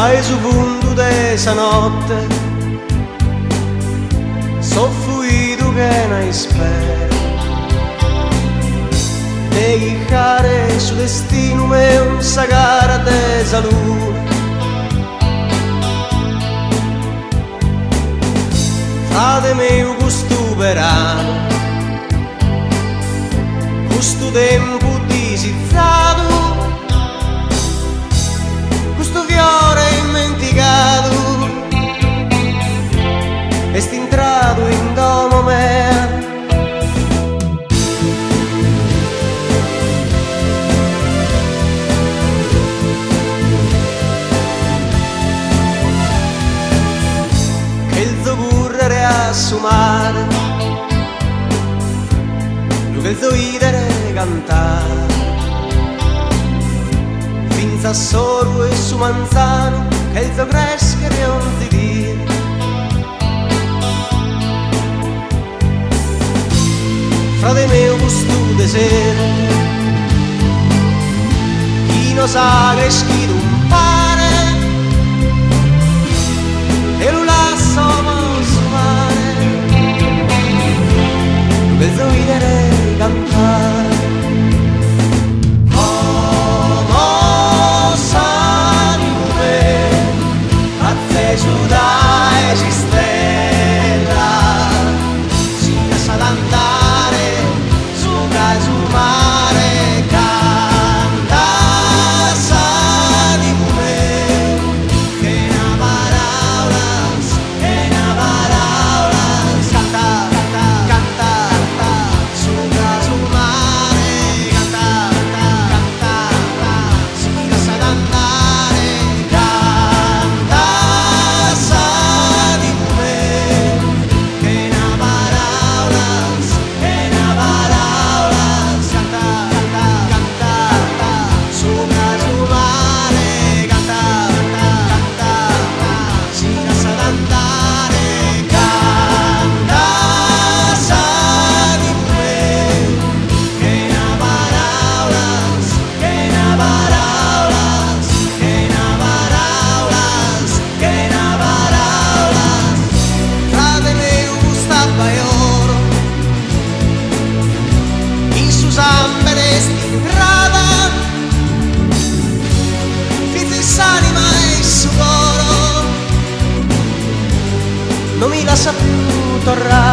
Ai su punto desa notte soffuito che ne spero de chiccare su destino mio sa gara de salute. Frate mio questo verano, questo tempo disizzato, questo fiore dimenticato e st'intrato in domo mea. Che il tuo correre a sumare, lo che il tuo ridere cantare, finza solo e su manzano che il tuo crescere non ti dire. Frate mio questo deserto, chi non sa che è scritto un pane e lo lascia consumare, per ridere cantare. Oh, sangue, a te giudai si stella, si lascia andare su mare, canta di me, che na paraulas, canta, canta, canta, su mare, canta, canta, si lascia andare, canta di me, che na paraulas, canta, canta, su mare, canta, si lascia andare, canta di me, che na paraulas, frate mio gusta baioro, in su sambere stintrata, fizi s'anima e su coro, non mi lascia più tornare.